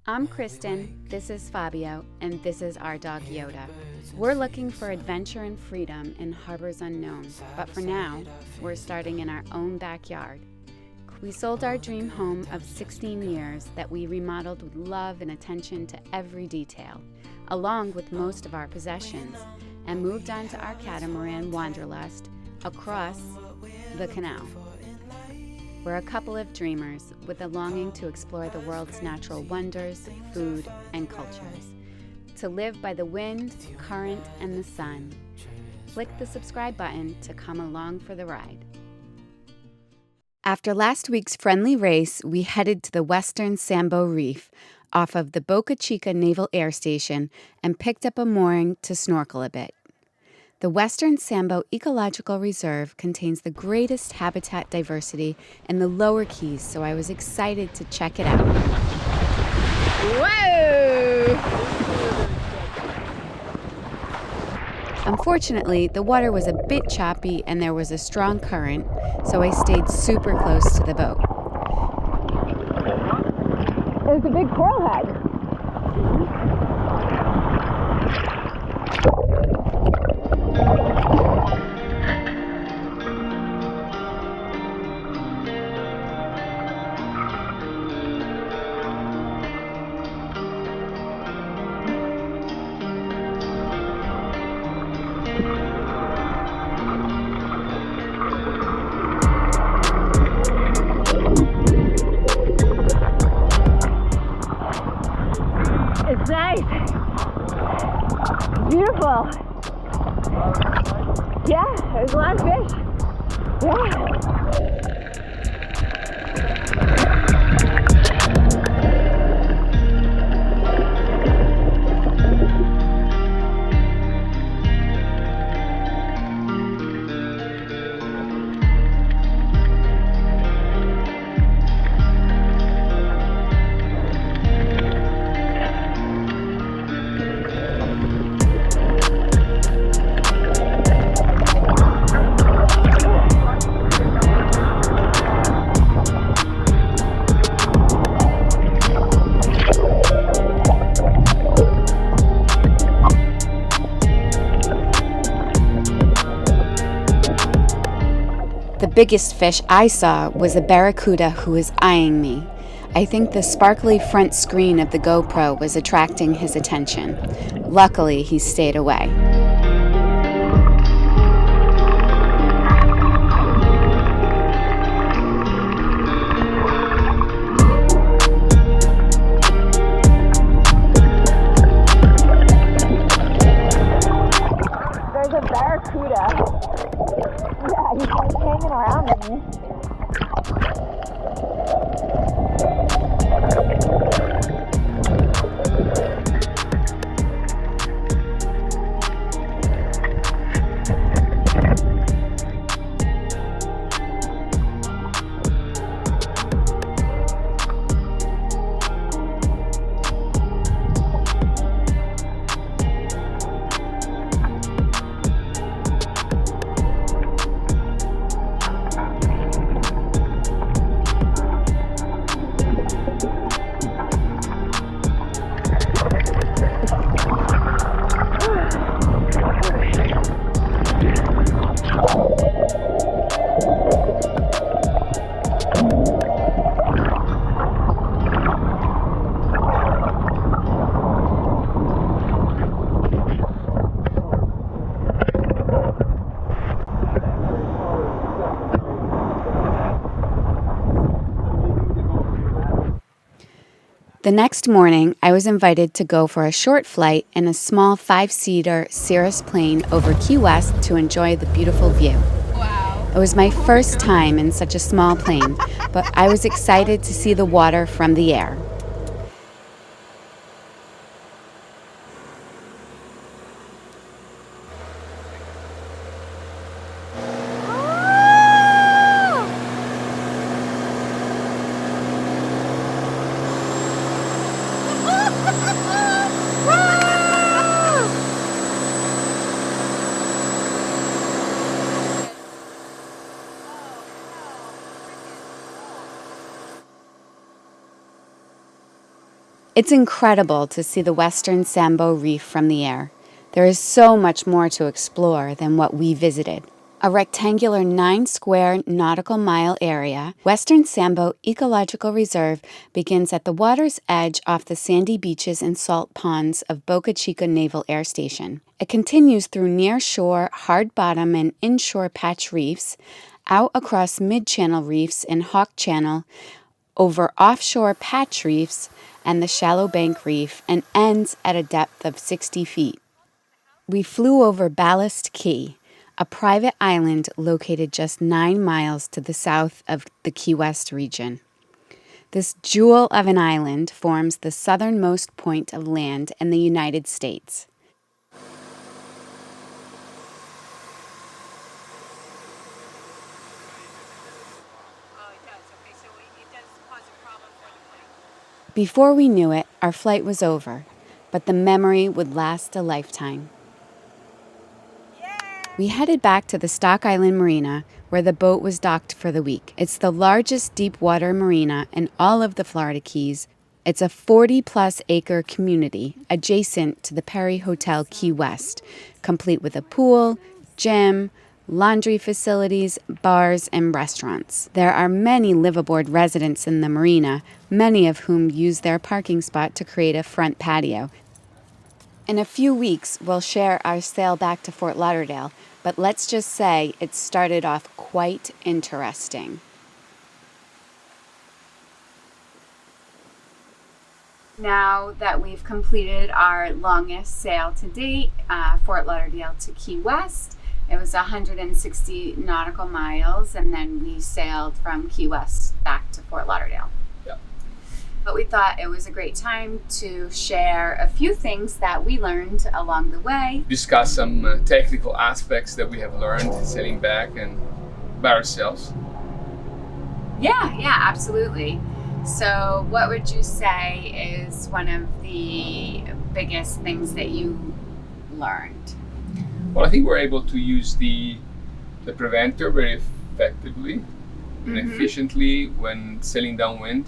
I'm Kristen, this is Fabio, and this is our dog Yoda. We're looking for adventure and freedom in harbors unknown, but for now, we're starting in our own backyard. We sold our dream home of 16 years that we remodeled with love and attention to every detail, along with most of our possessions, and moved on to our Catamaran wanderlust across the canal. We're a couple of dreamers with a longing to explore the world's natural wonders, food, and cultures. To live by the wind, current, and the sun. Click the subscribe button to come along for the ride. After last week's friendly race, we headed to the Western Sambo Reef off of the Boca Chica Naval Air Station and picked up a mooring to snorkel a bit. The Western Sambo Ecological Reserve contains the greatest habitat diversity in the lower keys, so I was excited to check it out. Whoa! Unfortunately, the water was a bit choppy and there was a strong current, so I stayed super close to the boat. There's a big coral head. It's nice. It's beautiful. Yeah, there's a lot of fish. Yeah. The biggest fish I saw was a barracuda who was eyeing me. I think the sparkly front screen of the GoPro was attracting his attention. Luckily, he stayed away. There's a barracuda. Yeah, he's like hanging around me. The next morning, I was invited to go for a short flight in a small 5-seater Cirrus plane over Key West to enjoy the beautiful view. Wow. It was my first time in such a small plane, but I was excited to see the water from the air. It's incredible to see the Western Sambo Reef from the air. There is so much more to explore than what we visited. A rectangular 9-square nautical mile area, Western Sambo Ecological Reserve begins at the water's edge off the sandy beaches and salt ponds of Boca Chica Naval Air Station. It continues through nearshore, hard bottom, and inshore patch reefs, out across mid-channel reefs and Hawk Channel, over offshore patch reefs and the shallow bank reef, and ends at a depth of 60 feet. We flew over Ballast Key, a private island located just 9 miles to the south of the Key West region. This jewel of an island forms the southernmost point of land in the United States. Before we knew it, our flight was over, but the memory would last a lifetime. We headed back to the Stock Island Marina, where the boat was docked for the week. It's the largest deep water marina in all of the Florida Keys. It's a 40-plus acre community adjacent to the Perry Hotel Key West, complete with a pool, gym, laundry facilities, bars, and restaurants. There are many liveaboard residents in the marina, many of whom use their parking spot to create a front patio. In a few weeks, we'll share our sail back to Fort Lauderdale, but let's just say it started off quite interesting. Now that we've completed our longest sail to date, Fort Lauderdale to Key West, it was 160 nautical miles, and then we sailed from Key West back to Fort Lauderdale. But we thought it was a great time to share a few things that we learned along the way. Discuss some technical aspects that we have learned sailing back and by ourselves. Yeah, absolutely. So what would you say is one of the biggest things that you learned? Well, I think we're able to use the preventer very effectively and efficiently when sailing downwind.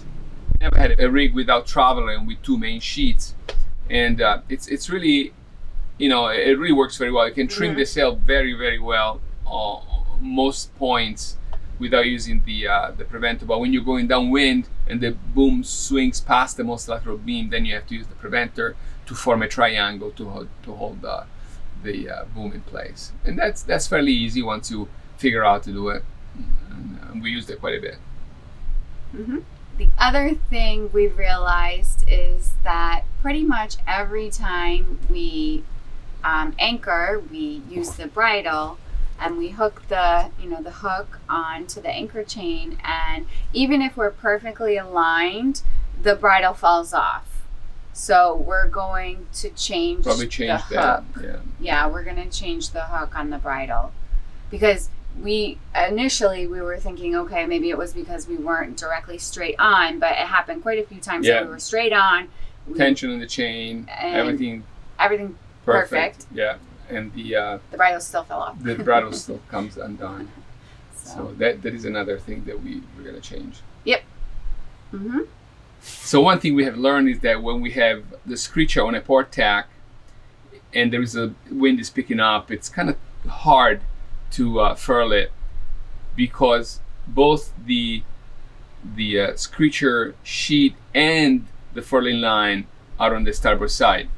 Never had a rig without traveling with 2 main sheets, and it's really, it really works very well. You can trim the sail very, very well on most points without using the preventer. But when you're going downwind and the boom swings past the most lateral beam, then you have to use the preventer to form a triangle to hold the boom in place. And that's fairly easy once you figure out to do it. And we used it quite a bit. The other thing we realized is that pretty much every time we anchor, we use the bridle and we hook the hook onto the anchor chain, and even if we're perfectly aligned, the bridle falls off. So we're going to change the hook. Yeah, we're going to change the hook on the bridle, because we were thinking, okay, maybe it was because we weren't directly straight on, but it happened quite a few times that we were straight on. Tension in the chain, everything perfect. Yeah, and the bridle still fell off. The bridle still comes undone. So that is another thing that we're going to change. Yep. So one thing we have learned is that when we have the Screecher on a port tack and there is a wind is picking up, it's kind of hard to furl it, because both the Screecher sheet and the furling line are on the starboard side,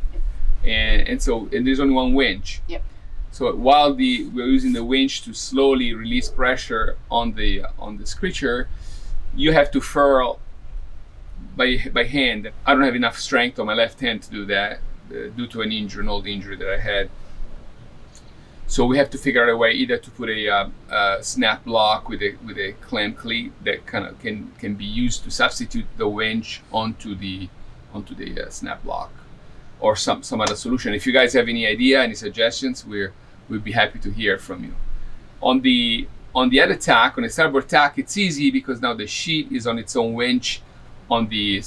and so there's only one winch. So while we're using the winch to slowly release pressure on the Screecher, you have to furl by hand. I don't have enough strength on my left hand to do that due to an old injury that I had. So we have to figure out a way either to put a snap block with a clamp cleat that kind of can be used to substitute the winch onto the snap block, or some other solution. If you guys have any idea, any suggestions, we'd be happy to hear from you. On the other tack, on the starboard tack, it's easy because now the sheet is on its own winch on the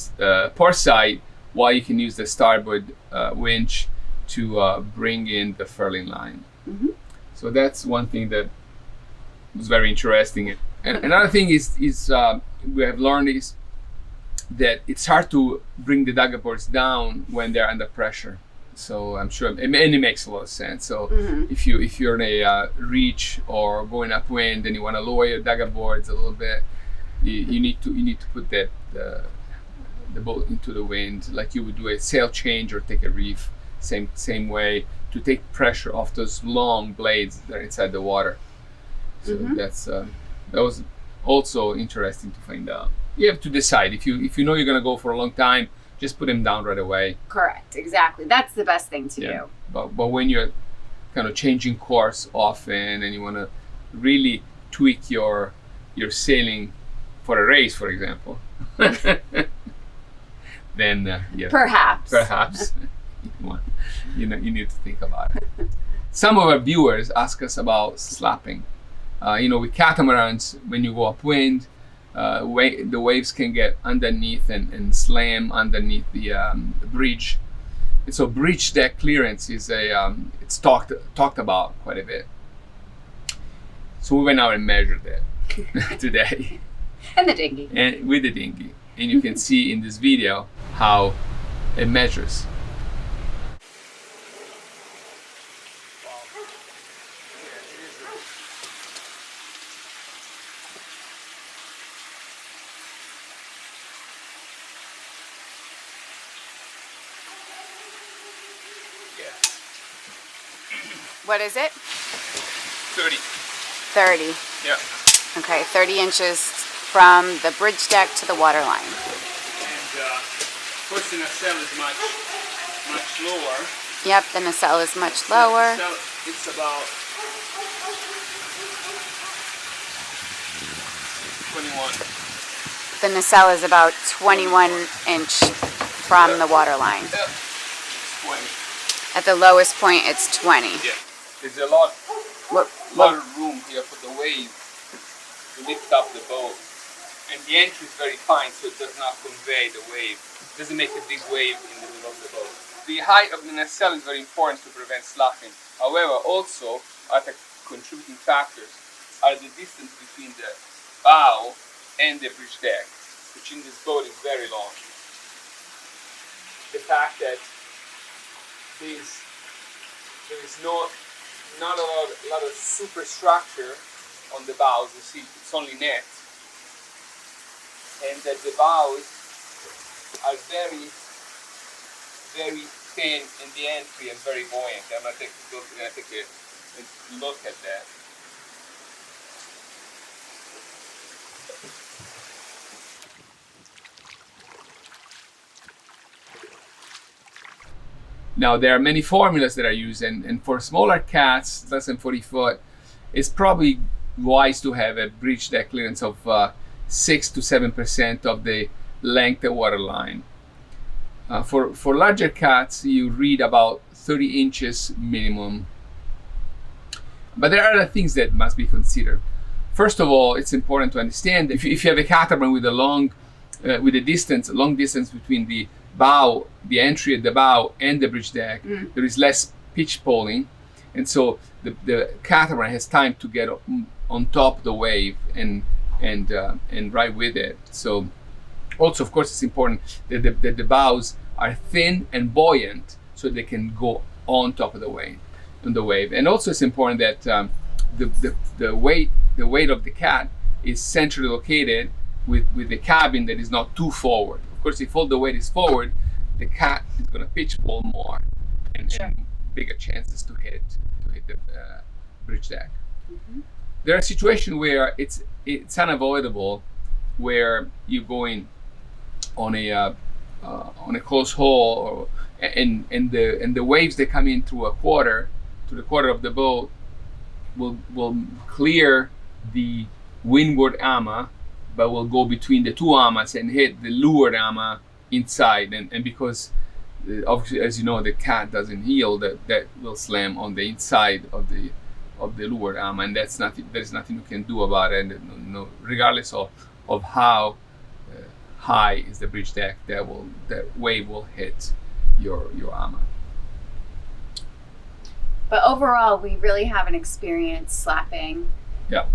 port side, while you can use the starboard winch to bring in the furling line. So that's one thing that was very interesting. And another thing is we have learned is that it's hard to bring the Daggerboards down when they're under pressure. So I'm sure, and it makes a lot of sense. So if you're in a reach or going upwind and you want to lower your Daggerboards a little bit, you need to put that the boat into the wind, like you would do a sail change or take a reef, same way, to take pressure off those long blades that are inside the water. So that was also interesting to find out. You have to decide if you know you're going to go for a long time, just put them down right away. Correct, exactly. That's the best thing to do. But when you're kind of changing course often and you want to really tweak your sailing for a race, for example, then perhaps you need to think about it. Some of our viewers ask us about slapping. With catamarans, when you go upwind, the waves can get underneath and slam underneath the bridge. And so bridge deck clearance is it's talked about quite a bit. So we went out and measured it today. And the dinghy. And with the dinghy. And you can see in this video how it measures. What is it? 30. 30. Yeah. Okay, 30 inches from the bridge deck to the water line. And of course the nacelle is much lower. Yep, the nacelle is much lower. It's about 21. The nacelle is about 21 inch from the water line. Yeah. 20. At the lowest point, it's 20. Yeah. There's a lot of room here for the wave to lift up the boat. And the entry is very fine, so it does not convey the wave. It doesn't make a big wave in the middle of the boat. The height of the nacelle is very important to prevent slapping. However, also, other contributing factors are the distance between the bow and the bridge deck, which in this boat is very long. The fact that there is not a lot of superstructure on the bows. You see, it's only net, and that the bows are very, very thin, and the entry is very buoyant. I'm gonna take a look at that. Now, there are many formulas that are used, and for smaller cats, less than 40 foot, it's probably wise to have a bridge deck clearance of 6 to 7% of the length of water line. For larger cats, you read about 30 inches minimum. But there are other things that must be considered. First of all, it's important to understand that if you have a catamaran with a long distance between the bow, the entry at the bow and the bridge deck, there is less pitch pulling, and so the catamaran has time to get on top of the wave and ride with it. So also, of course, it's important that the bows are thin and buoyant so they can go on top of the wave. And also, it's important that the weight of the cat is centrally located with the cabin that is not too forward. Of course, if all the weight is forward, the cat is going to pitch pull more and bigger chances to hit the bridge deck. There are situations where it's unavoidable, where you're going on a close hole, and the waves that come in through the quarter of the boat will clear the windward ama, but will go between the two amas and hit the leeward ama inside, and because obviously, as you know, the cat doesn't heel, that will slam on the inside of the leeward ama, and there's nothing you can do about it. And, no, regardless of how high is the bridge deck, that wave will hit your ama. But overall, we really haven't experienced slapping. Yeah.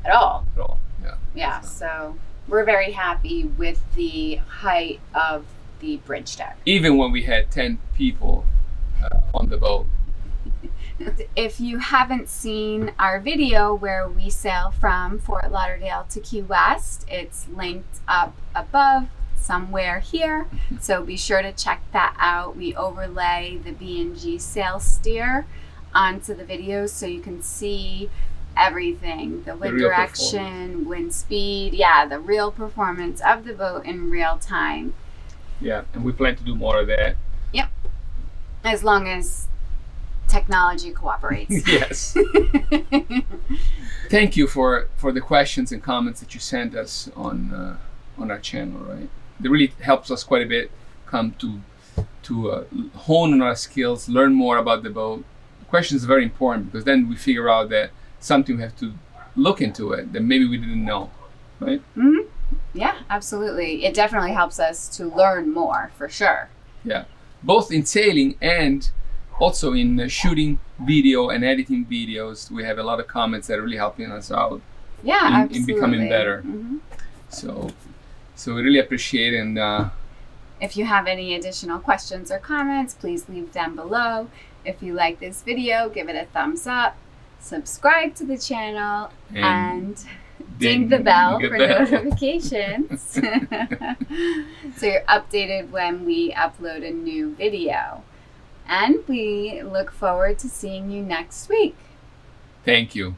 At all. At all. Yeah. Yeah. So we're very happy with the height of the bridge deck. Even when we had 10 people on the boat. If you haven't seen our video where we sail from Fort Lauderdale to Key West, it's linked up above somewhere here. So be sure to check that out. We overlay the B&G sail steer onto the videos so you can see everything, the wind direction, wind speed, the real performance of the boat in real time. Yeah, and we plan to do more of that. Yep. As long as technology cooperates. Yes. Thank you for the questions and comments that you sent us on our channel, right? It really helps us quite a bit come to hone on our skills, learn more about the boat. The questions are very important because then we figure out that something we have to look into it that maybe we didn't know, right? Mm-hmm. Yeah, absolutely. It definitely helps us to learn more, for sure. Yeah, both in sailing and also in shooting video and editing videos. We have a lot of comments that are really helping us out in becoming better. Mm-hmm. So we really appreciate it. And if you have any additional questions or comments, please leave them below. If you like this video, give it a thumbs up, subscribe to the channel, and ding the bell for notifications so you're updated when we upload a new video. And we look forward to seeing you next week. Thank you.